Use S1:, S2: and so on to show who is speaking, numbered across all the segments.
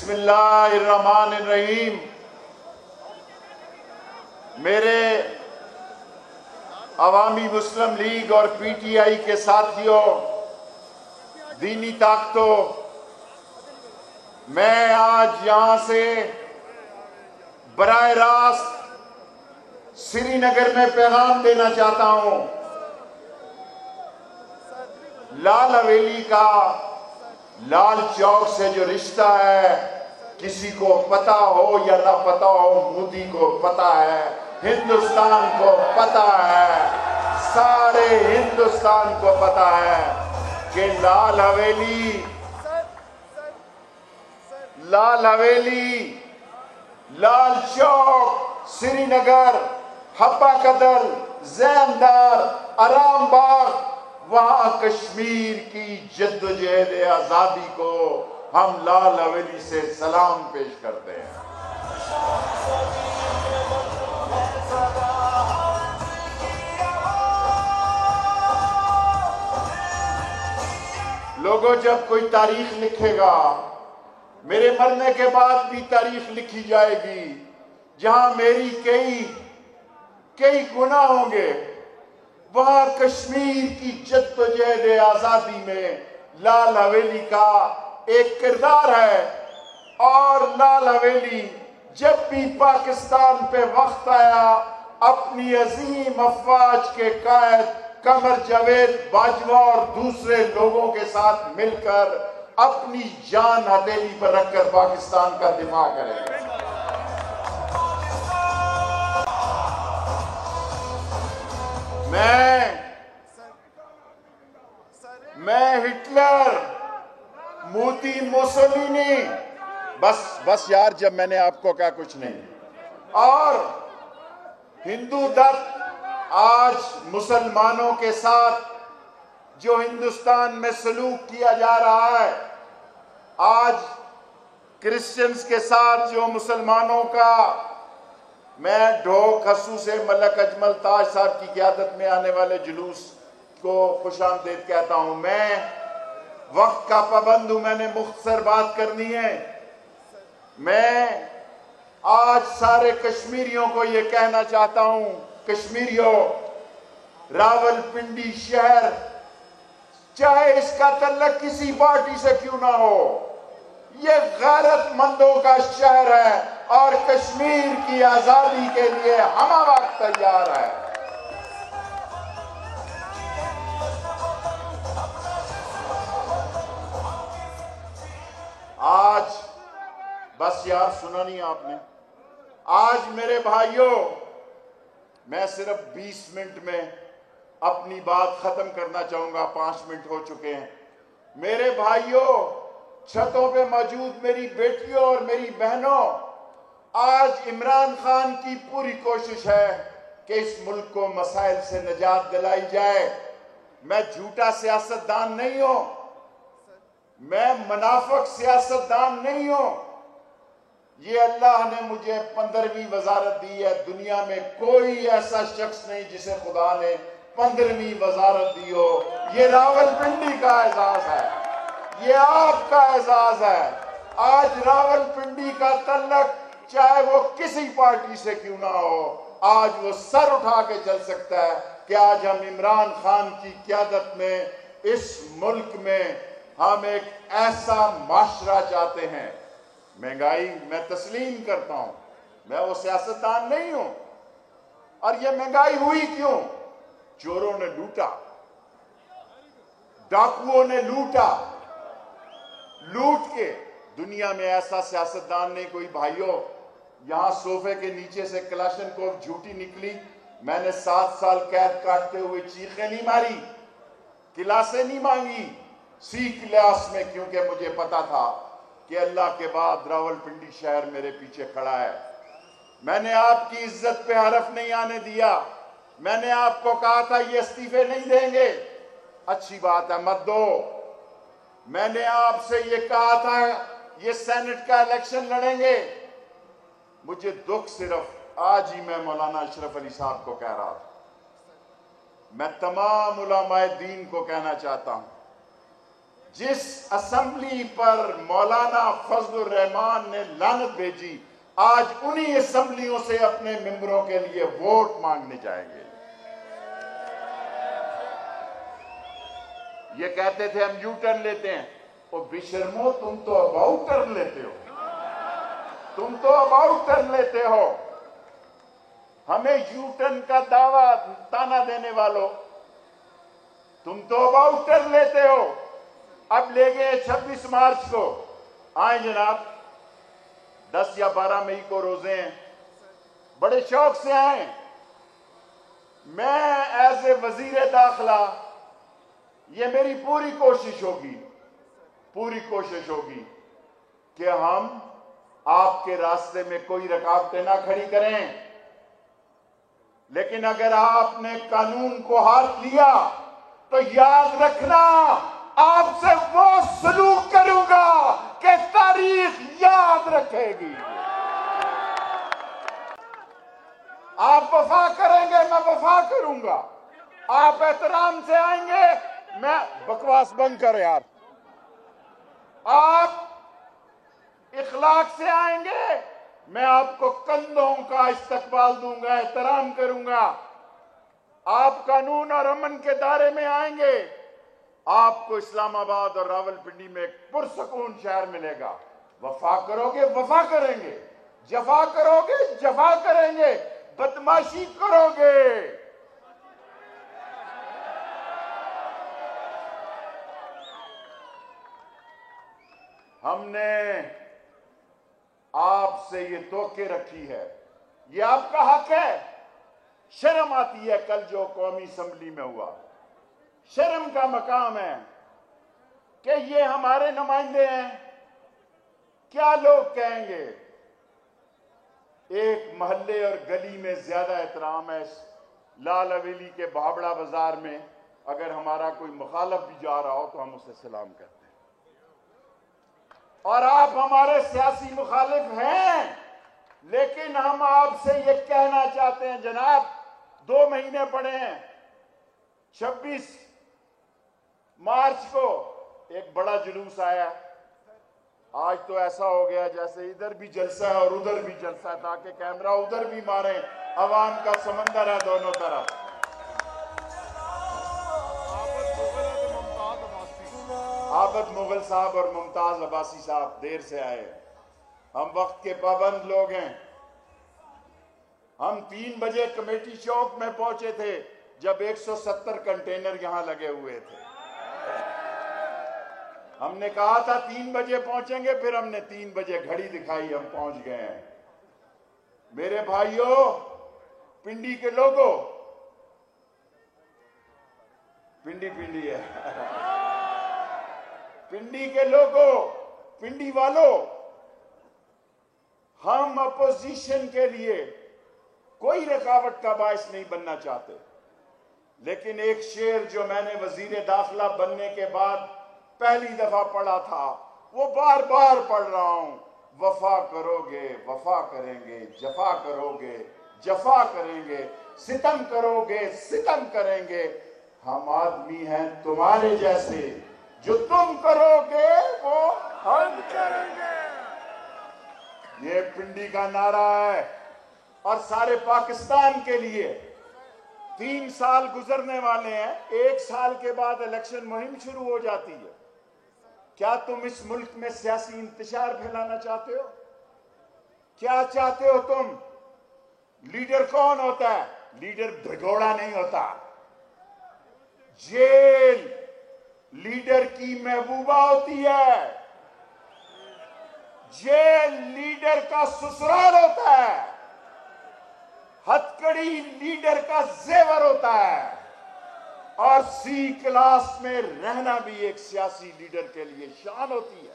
S1: بسم اللہ الرحمن الرحیم۔ میرے عوامی مسلم لیگ اور پی ٹی آئی کے ساتھیوں، دینی طاقتوں، میں آج یہاں سے براہ راست سری نگر میں پیغام دینا چاہتا ہوں۔ لال حویلی کا لال چوک سے جو رشتہ ہے، کسی کو پتہ ہو یا نہ پتہ ہو، مودی کو پتہ ہے، ہندوستان کو پتہ ہے، سارے ہندوستان کو پتہ ہے کہ لال حویلی، لال چوک، سری نگر، حبہ قدر، زیندار، آرام باغ، وہاں کشمیر کی جد و جہد آزادی کو ہم لال حویلی سے سلام پیش کرتے ہیں۔ لوگوں، جب کوئی تاریخ لکھے گا، میرے مرنے کے بعد بھی تاریخ لکھی جائے گی، جہاں میری کئی گناہ ہوں گے، وہاں کشمیر کی جد و جہد آزادی میں لال حویلی کا ایک کردار ہے۔ اور لال حویلی جب بھی پاکستان پہ وقت آیا، اپنی عظیم افواج کے قائد قمر جاوید باجوہ اور دوسرے لوگوں کے ساتھ مل کر اپنی جان ہتھیلی پر رکھ کر پاکستان کا دفاع کریں گے۔ میں ہٹلر، موتی، موسولینی، بس یار، جب میں نے آپ کو کہا کچھ نہیں، اور ہندو دت آج مسلمانوں کے ساتھ جو ہندوستان میں سلوک کیا جا رہا ہے، آج کرسچنز کے ساتھ جو مسلمانوں کا، میں ڈھوک ہسو سے ملک اجمل تاج صاحب کی قیادت میں آنے والے جلوس کو خوش آمدید کہتا ہوں۔ میں وقت کا پابند ہوں، میں نے مختصر بات کرنی ہے۔ میں آج سارے کشمیریوں کو یہ کہنا چاہتا ہوں، کشمیریوں، راول پنڈی شہر، چاہے اس کا تعلق کسی پارٹی سے کیوں نہ ہو، یہ غیرت مندوں کا شہر ہے اور کشمیر کی آزادی کے لیے ہمہ وقت تیار ہے۔ آج بس یار، سنا نہیں آپ نے، آج میرے بھائیوں، میں صرف 20 منٹ میں اپنی بات ختم کرنا چاہوں گا، 5 منٹ ہو چکے ہیں۔ میرے بھائیوں، چھتوں پہ موجود میری بیٹیوں اور میری بہنوں، آج عمران خان کی پوری کوشش ہے کہ اس ملک کو مسائل سے نجات دلائی جائے۔ میں جھوٹا سیاستدان نہیں ہوں، میں منافق سیاستدان نہیں ہوں۔ یہ اللہ نے مجھے 15ویں وزارت دی ہے، دنیا میں کوئی ایسا شخص نہیں جسے خدا نے 15ویں وزارت دی ہو۔ یہ راول پنڈی کا اعزاز ہے، یہ آپ کا اعزاز ہے۔ آج راول پنڈی کا تعلق چاہے وہ کسی پارٹی سے کیوں نہ ہو، آج وہ سر اٹھا کے چل سکتا ہے کہ آج ہم عمران خان کی قیادت میں اس ملک میں ہم ایک ایسا معاشرہ چاہتے ہیں۔ مہنگائی میں تسلیم کرتا ہوں، میں وہ سیاستدان نہیں ہوں۔ اور یہ مہنگائی ہوئی کیوں؟ چوروں نے لوٹا، ڈاکوؤں نے لوٹا، لوٹ کے۔ دنیا میں ایسا سیاستدان نہیں کوئی۔ بھائیوں، یہاں صوفے کے نیچے سے کلاشنکوف جھوٹی نکلی، میں نے 7 سال قید کاٹتے ہوئے چیخیں نہیں ماری، کلاسیں نہیں مانگی، سیکھ لیاس میں، کیونکہ مجھے پتا تھا کہ اللہ کے بعد راول پنڈی شہر میرے پیچھے کھڑا ہے۔ میں نے آپ کی عزت پہ حرف نہیں آنے دیا۔ میں نے آپ کو کہا تھا یہ استعفے نہیں دیں گے، اچھی بات ہے، مت دو۔ میں نے آپ سے یہ کہا تھا یہ سینٹ کا الیکشن لڑیں گے۔ مجھے دکھ صرف آج ہی میں مولانا اشرف علی صاحب کو کہہ رہا تھا، میں تمام علماء دین کو کہنا چاہتا ہوں، جس اسمبلی پر مولانا فضل الرحمان نے لعنت بھیجی، آج انہی اسمبلیوں سے اپنے ممبروں کے لیے ووٹ مانگنے جائیں گے۔ یہ کہتے تھے ہم یو ٹرن لیتے ہیں، او بشرمو تم تو اباؤٹ ٹرن لیتے ہو، تم تو اباؤٹ ٹرن لیتے ہو۔ ہمیں یو ٹرن کا دعویٰ تانا دینے والوں، تم تو اباؤٹ ٹرن لیتے ہو۔ اب لے گئے 26 مارچ کو، آئیں جناب، 10 یا 12 مئی کو روزے ہیں، بڑے شوق سے آئیں۔ میں ایز اے وزیر داخلہ، یہ میری پوری کوشش ہوگی کہ ہم آپ کے راستے میں کوئی رکاوٹیں نہ کھڑی کریں، لیکن اگر آپ نے قانون کو ہاتھ لیا تو یاد رکھنا آپ سے وہ سلوک کروں گا کہ تاریخ یاد رکھے گی۔ آپ وفا کریں گے، میں وفا کروں گا۔ آپ احترام سے آئیں گے، میں بکواس بند کر یار۔ آپ اخلاق سے آئیں گے، میں آپ کو کندھوں کا استقبال دوں گا، احترام کروں گا۔ آپ قانون اور امن کے دائرے میں آئیں گے، آپ کو اسلام آباد اور راولپنڈی میں ایک پرسکون شہر ملے گا۔ وفا کرو گے، وفا کریں گے، جفا کرو گے، جفا کریں گے، بدماشی کرو گے۔ ہم نے آپ سے یہ توقع رکھی ہے، یہ آپ کا حق ہے۔ شرم آتی ہے کل جو قومی اسمبلی میں ہوا، شرم کا مقام ہے کہ یہ ہمارے نمائندے ہیں، کیا لوگ کہیں گے۔ ایک محلے اور گلی میں زیادہ احترام ہے، لال حویلی کے بھابڑا بازار میں اگر ہمارا کوئی مخالف بھی جا رہا ہو تو ہم اسے سلام کرتے ہیں، اور آپ ہمارے سیاسی مخالف ہیں، لیکن ہم آپ سے یہ کہنا چاہتے ہیں جناب، 2 مہینے پڑے ہیں، 26 مارچ کو ایک بڑا جلوس آیا، آج تو ایسا ہو گیا جیسے ادھر بھی جلسہ ہے اور ادھر بھی جلسہ ہے، تاکہ کیمرہ ادھر بھی ماریں، عوام کا سمندر ہے دونوں طرف۔ عابد مغل صاحب اور ممتاز عباسی صاحب دیر سے آئے، ہم وقت کے پابند لوگ ہیں۔ ہم 3 بجے کمیٹی چوک میں پہنچے تھے جب 170 کنٹینر یہاں لگے ہوئے تھے۔ ہم نے کہا تھا 3 بجے پہنچیں گے، پھر ہم نے 3 بجے گھڑی دکھائی، ہم پہنچ گئے ہیں۔ میرے بھائیوں، پنڈی کے لوگوں، پنڈی ہے پنڈی کے لوگوں، پنڈی والوں، ہم اپوزیشن کے لیے کوئی رکاوٹ کا باعث نہیں بننا چاہتے، لیکن ایک شعر جو میں نے وزیر داخلہ بننے کے بعد پہلی دفعہ پڑھا تھا، وہ بار بار پڑھ رہا ہوں، وفا کرو گے، وفا کریں گے، جفا کرو گے، جفا کریں گے، ستم کرو گے، ستم کریں گے، ہم آدمی ہیں تمہارے جیسے، جو تم کرو گے وہ ہم کریں گے۔ یہ پنڈی کا نعرہ ہے، اور سارے پاکستان کے لیے۔ 3 سال گزرنے والے ہیں، 1 سال کے بعد الیکشن مہم شروع ہو جاتی ہے۔ کیا تم اس ملک میں سیاسی انتشار پھیلانا چاہتے ہو؟ کیا چاہتے ہو تم؟ لیڈر کون ہوتا ہے؟ لیڈر بھگوڑا نہیں ہوتا، جیل لیڈر کی محبوبہ ہوتی ہے، جیل لیڈر کا سسرال ہوتا ہے، ہتکڑی لیڈر کا زیور ہوتا ہے، اور سی کلاس میں رہنا بھی ایک سیاسی لیڈر کے لیے شان ہوتی ہے۔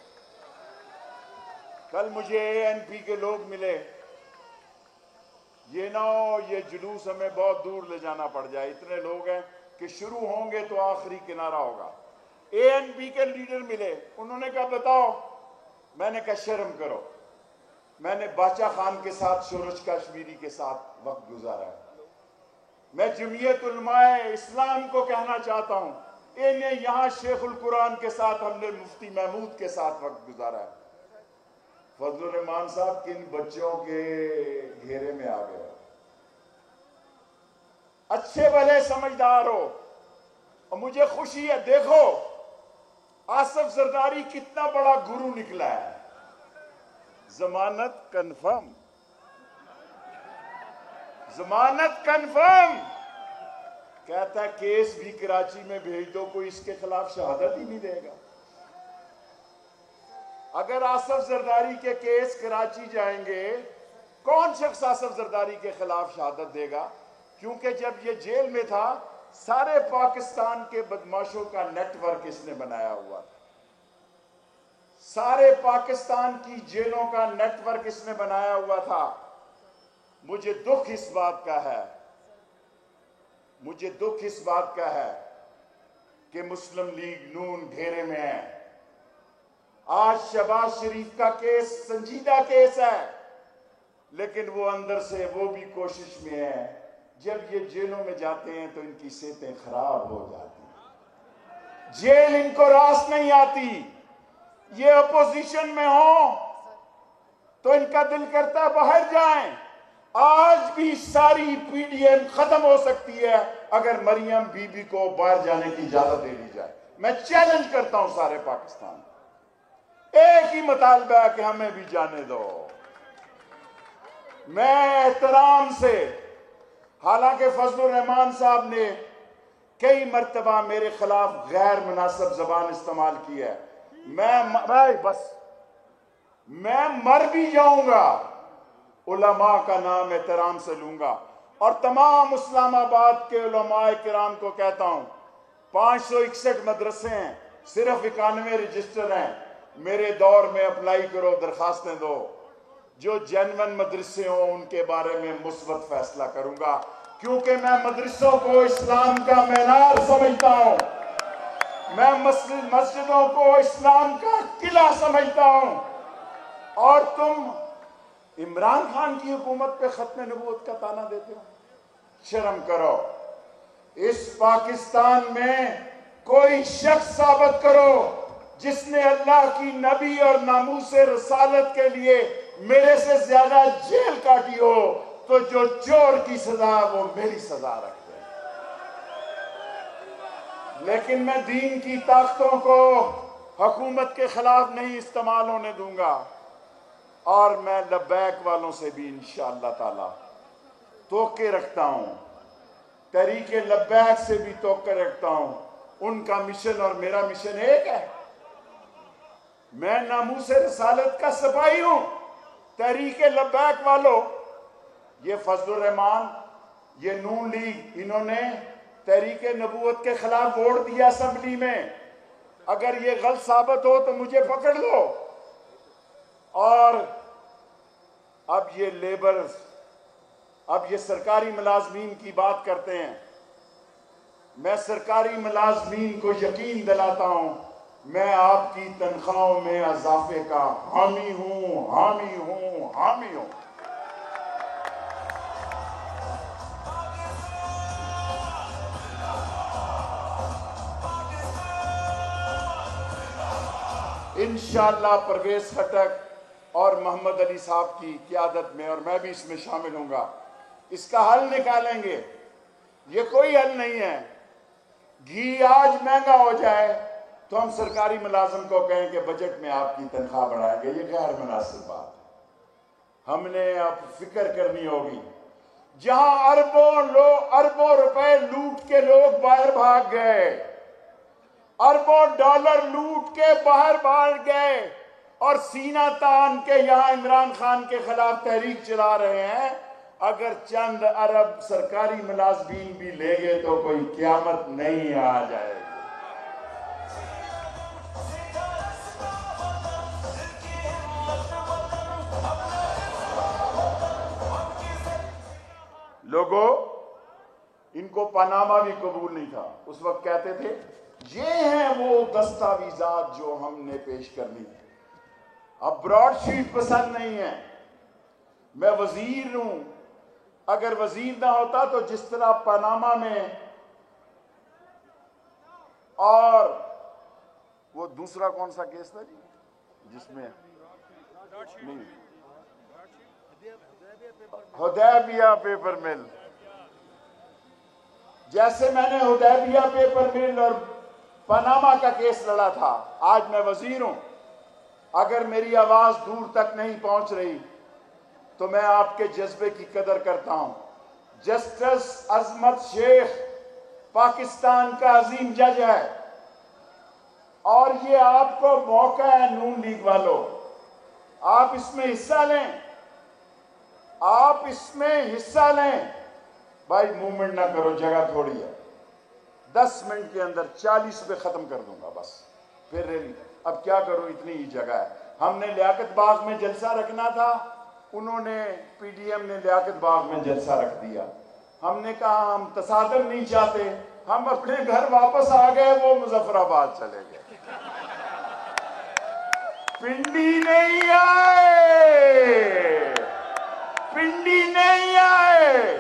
S1: کل مجھے ANP کے لوگ ملے، یہ نہ ہو یہ جلوس ہمیں بہت دور لے جانا پڑ جائے، اتنے لوگ ہیں کہ شروع ہوں گے تو آخری کنارہ ہوگا۔ ANP کے لیڈر ملے، انہوں نے کہا بتاؤ، میں نے کہا شرم کرو، میں نے باچا خان کے ساتھ شورش کشمیری کے ساتھ وقت گزارا ہے، میں جمعیت علماء اسلام کو کہنا چاہتا ہوں انہیں یہاں شیخ القرآن کے ساتھ ہم نے مفتی محمود کے ساتھ وقت گزارا ہے. فضل الرحمان صاحب کن بچوں کے گھیرے میں آ گئے. اچھے بھلے سمجھدار ہو, اور مجھے خوشی ہے. دیکھو آصف زرداری کتنا بڑا گرو نکلا ہے. ضمانت کنفرم, ضمانت کنفرم. کہتا ہے کیس بھی کراچی میں بھیج دو, کوئی اس کے خلاف شہادت ہی نہیں دے گا. اگر آصف زرداری کے کیس کراچی جائیں گے, کون شخص آصف زرداری کے خلاف شہادت دے گا؟ کیونکہ جب یہ جیل میں تھا سارے پاکستان کے بدماشوں کا نیٹ ورک اس نے بنایا ہوا تھا. سارے پاکستان کی جیلوں کا نیٹ ورک اس نے بنایا ہوا تھا. مجھے دکھ اس بات کا ہے, مجھے دکھ اس بات کا ہے کہ مسلم لیگ نون گھیرے میں ہے. آج شہباز شریف کا کیس سنجیدہ کیس ہے, لیکن وہ اندر سے وہ بھی کوشش میں ہے. جب یہ جیلوں میں جاتے ہیں تو ان کی صحتیں خراب ہو جاتی ہیں, جیل ان کو راس نہیں آتی. یہ اپوزیشن میں ہوں تو ان کا دل کرتا ہے باہر جائیں. آج بھی ساری پی ڈی ایم ختم ہو سکتی ہے اگر مریم بی بی کو باہر جانے کی اجازت دے دی جائے. میں چیلنج کرتا ہوں سارے پاکستان, ایک ہی مطالبہ ہے کہ ہمیں بھی جانے دو. میں احترام سے, حالانکہ فضل الرحمان صاحب نے کئی مرتبہ میرے خلاف غیر مناسب زبان استعمال کی ہے, میں مر بھی جاؤں گا علماء کا نام احترام سے لوں گا. اور تمام اسلام آباد کے علماء کرام کو کہتا ہوں, 561 مدرسے ہیں, صرف 91 رجسٹر ہیں. میرے دور میں اپلائی کرو, درخواستیں دو. جو جینون مدرسے ہوں ان کے بارے میں مثبت فیصلہ کروں گا, کیونکہ میں مدرسوں کو اسلام کا مینار سمجھتا ہوں. میں مسجدوں کو اسلام کا قلعہ سمجھتا ہوں. اور تم عمران خان کی حکومت پہ ختم نبوت کا طعنہ دیتے ہو. شرم کرو. اس پاکستان میں کوئی شخص ثابت کرو جس نے اللہ کی نبی اور ناموس رسالت کے لیے میرے سے زیادہ جیل کاٹی ہو, تو جو چور کی سزا وہ میری سزا رکھتے ہیں. لیکن میں دین کی طاقتوں کو حکومت کے خلاف نہیں استعمال ہونے دوں گا. اور میں لبیک والوں سے بھی انشاءاللہ تعالی توقع رکھتا ہوں, تحریک لبیک سے بھی توقع رکھتا ہوں. ان کا مشن اور میرا مشن ایک ہے. میں ناموس رسالت کا سپاہی ہوں. تحریک لبیک والوں, یہ فضل الرحمان, یہ نون لیگ, انہوں نے تحریک نبوت کے خلاف ووٹ دیا اسمبلی میں. اگر یہ غلط ثابت ہو تو مجھے پکڑ لو. اور اب یہ لیبرز, اب یہ سرکاری ملازمین کی بات کرتے ہیں. میں سرکاری ملازمین کو یقین دلاتا ہوں, میں آپ کی تنخواہوں میں اضافے کا حامی ہوں, حامی ہوں, حامی ہوں. انشاءاللہ پرویز خٹک اور محمد علی صاحب کی قیادت میں, اور میں بھی اس میں شامل ہوں گا, اس کا حل نکالیں گے. یہ کوئی حل نہیں ہے. گھی آج مہنگا ہو جائے تو ہم سرکاری ملازم کو کہیں کہ بجٹ میں آپ کی تنخواہ بڑھائیں گے, یہ غیر مناسب بات ہے. ہم نے اب فکر کرنی ہوگی. جہاں اربوں روپے لوٹ کے لوگ باہر بھاگ گئے, اربوں ڈالر لوٹ کے باہر بھاگ گئے, اور سینہ تان کے یہاں عمران خان کے خلاف تحریک چلا رہے ہیں, اگر چند ارب سرکاری ملازمین بھی لے گئے تو کوئی قیامت نہیں آ جائے گی. لوگوں, ان کو پاناما بھی قبول نہیں تھا. اس وقت کہتے تھے یہ ہیں وہ دستاویزات جو ہم نے پیش کرنی ہے. اب براڈ شیٹ پسند نہیں ہے. میں وزیر ہوں, اگر وزیر نہ ہوتا تو جس طرح پاناما میں اور وہ دوسرا کون سا کیس تھا جی جس میں نہیں حدیبیہ پیپر مل، جیسے میں نے حدیبیہ پیپر مل اور پاناما کا کیس لڑا تھا، آج میں وزیر ہوں، اگر میری آواز دور تک نہیں پہنچ رہی تو میں آپ کے جذبے کی قدر کرتا ہوں۔ جسٹس عظمت شیخ پاکستان کا عظیم جج ہے، اور یہ آپ کو موقع ہے نون لیگ والوں، آپ اس میں حصہ لیں، آپ اس میں حصہ لیں۔ بھائی موومنٹ نہ کرو، جگہ تھوڑی ہے، 10 منٹ کے اندر 40 پہ ختم کر دوں گا بس، پھر ریلی۔ اب کیا کروں، اتنی ہی جگہ ہے۔ ہم نے لیاقت باغ میں جلسہ رکھنا تھا، انہوں نے پی ڈی ایم نے لیاقت باغ میں جلسہ رکھ دیا۔ ہم نے کہا ہم تصادم نہیں چاہتے، ہم اپنے گھر واپس آ گئے، وہ مظفر آباد چلے گئے، پنڈی نہیں آئے، پنڈی نہیں آئے۔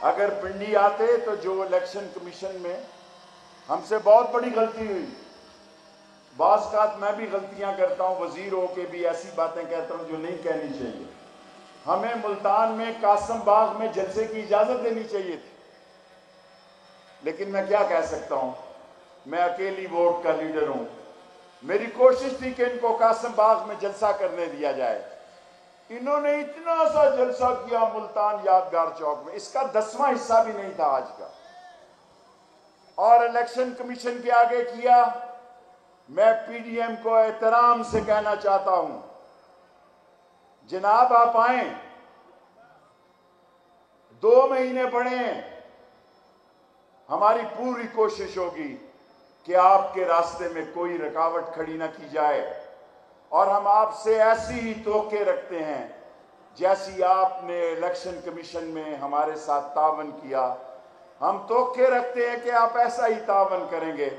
S1: اگر پنڈی آتے تو جو الیکشن کمیشن میں ہم سے بہت بڑی غلطی ہوئی، بعض اوقات میں بھی غلطیاں کرتا ہوں، وزیر ہو کے بھی ایسی باتیں کہتا ہوں جو نہیں کہنی چاہیے۔ ہمیں ملتان میں قاسم باغ میں جلسے کی اجازت دینی چاہیے تھی، لیکن میں کیا کہہ سکتا ہوں، میں اکیلی ووٹ کا لیڈر ہوں۔ میری کوشش تھی کہ ان کو قاسم باغ میں جلسہ کرنے دیا جائے، انہوں نے اتنا سا جلسہ کیا ملتان یادگار چوک میں، اس کا 10واں حصہ بھی نہیں تھا آج کا، اور الیکشن کمیشن کے آگے کیا۔ میں پی ڈی ایم کو احترام سے کہنا چاہتا ہوں، جناب آپ آئیں، 2 مہینے پڑھیں، ہماری پوری کوشش ہوگی کہ آپ کے راستے میں کوئی رکاوٹ کھڑی نہ کی جائے، اور ہم آپ سے ایسی ہی توقع رکھتے ہیں جیسی آپ نے الیکشن کمیشن میں ہمارے ساتھ تعاون کیا، ہم توقع رکھتے ہیں کہ آپ ایسا ہی تعاون کریں گے۔